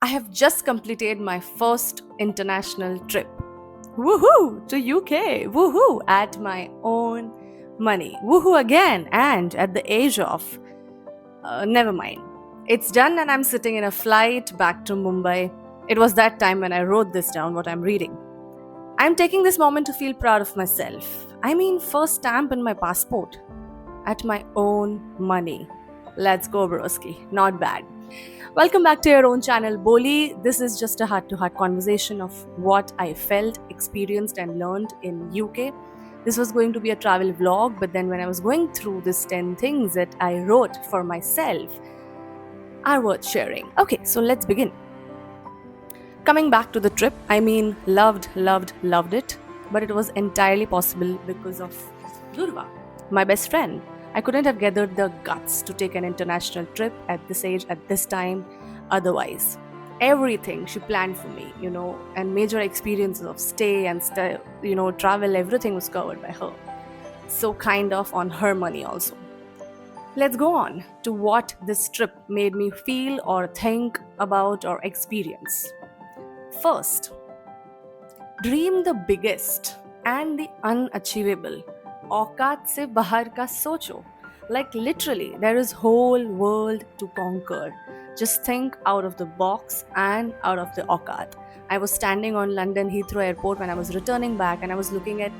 I have just completed my first international trip. Woohoo! To UK! Woohoo! At my own money. Woohoo again! And at the age of. Never mind. It's done, and I'm sitting in a flight back to Mumbai. It was that time when I wrote this down, what I'm reading. I'm taking this moment to feel proud of myself. I mean, first stamp in my passport. At my own money. Let's go, broski. Not bad. Welcome back to your own channel, Boli. This is just a heart to heart conversation of what I felt, experienced, and learned in UK. This was going to be a travel vlog, but then when I was going through these 10 things that I wrote for myself are worth sharing. Okay, so let's begin. Coming back to the trip, I mean, loved it, but it was entirely possible because of Durva, my best friend. I couldn't have gathered the guts to take an international trip at this age, at this time, otherwise. Everything she planned for me, and major experiences of stay and travel, everything was covered by her. So, kind of on her money also. Let's go on to what this trip made me feel or think about or experience. First, dream the biggest and the unachievable. औकात से बाहर का सोचो. Like literally, there is whole world to conquer. Just think out of the box and out of the aukat. I was standing on London Heathrow Airport when I was returning back, and I was looking at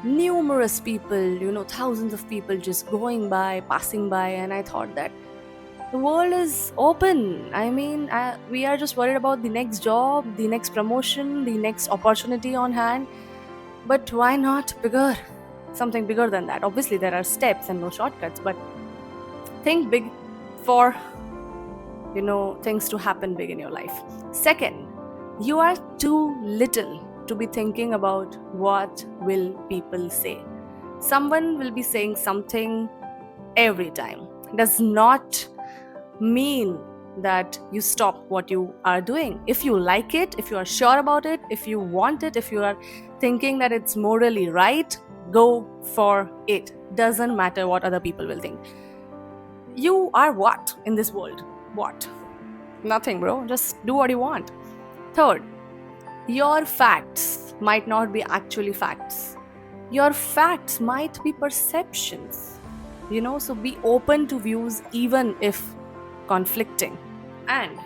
numerous people, thousands of people just going by, passing by, and I thought that the world is open. I mean, we are just worried about the next job, the next promotion, the next opportunity on hand. But why not bigger? Something bigger than that. Obviously, there are steps and no shortcuts, but think big for, things to happen big in your life. Second, you are too little to be thinking about what will people say. Someone will be saying something every time. Does not mean that you stop what you are doing. If you like it, if you are sure about it, if you want it, if you are thinking that it's morally right, go for it. Doesn't matter what other people will think. You are what in this world? What? Nothing, bro. Just do what you want. Third, your facts might not be actually facts. Your facts might be perceptions. So be open to views even if conflicting. And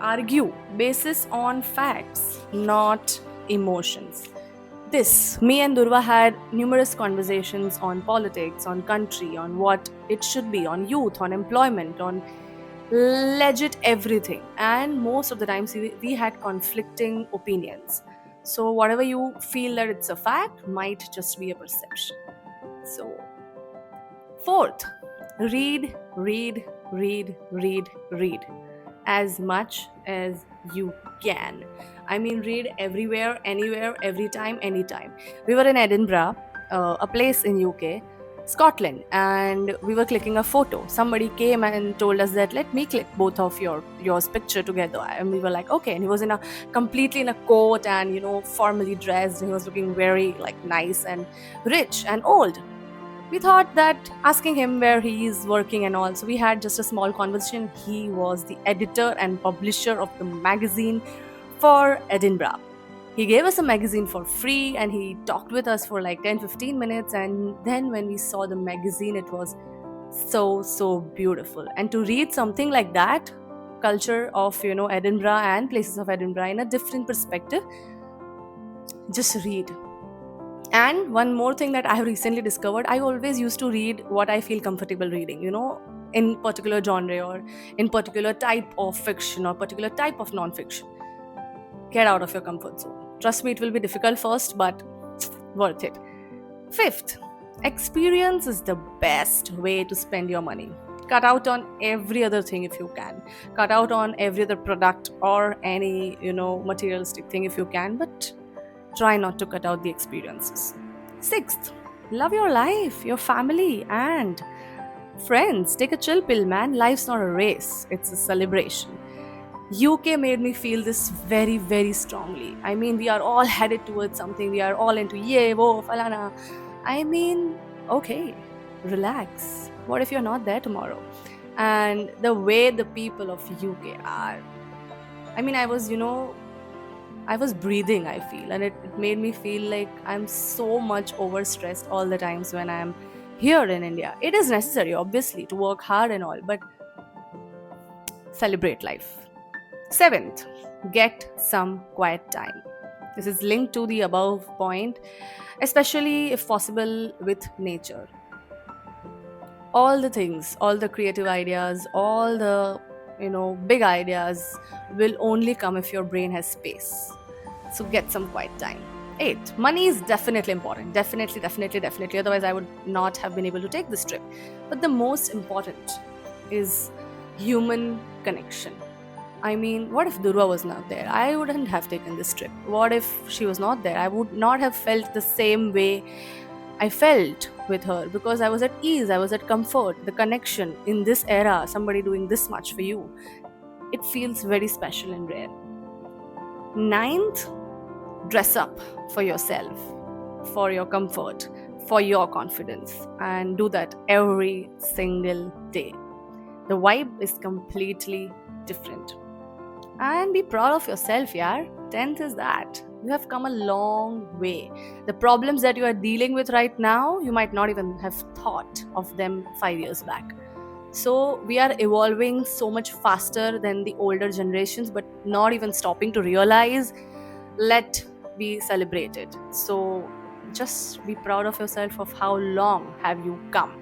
argue basis on facts, not emotions. Me and Durva had numerous conversations on politics, on country, on what it should be, on youth, on employment, on legit everything. And most of the times we had conflicting opinions. So whatever you feel that it's a fact might just be a perception. So, fourth, read, read, read as much as you can. I mean, read everywhere, anywhere, every time, anytime. We were in Edinburgh, a place in UK, Scotland, and we were clicking a photo. Somebody came and told us that let me click both of yours picture together, and we were like, okay. And he was completely in a coat and formally dressed. He was looking very nice and rich and old. We thought that asking him where he is working and all. So we had just a small conversation. He was the editor and publisher of the magazine for Edinburgh. He gave us a magazine for free and he talked with us for 10-15 minutes. And then when we saw the magazine, it was so beautiful. And to read something like that, culture of Edinburgh and places of Edinburgh in a different perspective, just read. And one more thing that I have recently discovered, I always used to read what I feel comfortable reading, in particular genre or in particular type of fiction or particular type of non-fiction. Get out of your comfort zone. Trust me, it will be difficult first, but worth it. Fifth, experience is the best way to spend your money. Cut out on every other thing if you can. Cut out on every other product or any, materialistic thing if you can, but try not to cut out the experiences. Sixth, love your life, your family, and friends. Take a chill pill, man. Life's not a race, it's a celebration. UK made me feel this very, very strongly. I mean, we are all headed towards something. We are all into yay, wo, falana. I mean, okay, relax. What if you're not there tomorrow? And the way the people of UK are, I mean, I was breathing, I feel, and it made me feel like I'm so much overstressed all the times when I'm here in India. It is necessary, obviously, to work hard and all, but celebrate life. Seventh, get some quiet time. This is linked to the above point, especially if possible with nature. All the things, all the creative ideas, all the big ideas will only come if your brain has space. So get some quiet time. Eight, money is definitely important. Definitely, definitely, definitely. Otherwise, I would not have been able to take this trip. But the most important is human connection. I mean, what if Durva was not there? I wouldn't have taken this trip. What if she was not there? I would not have felt the same way I felt with her, because I was at ease, I was at comfort. The connection in this era, somebody doing this much for you, it feels very special and rare. Ninth, dress up for yourself, for your comfort, for your confidence, and do that every single day. The vibe is completely different. And be proud of yourself, yaar. 10th is that. You have come a long way. The problems that you are dealing with right now, you might not even have thought of them 5 years back. So we are evolving so much faster than the older generations, but not even stopping to realize. Let be celebrated. So just be proud of yourself of how long have you come.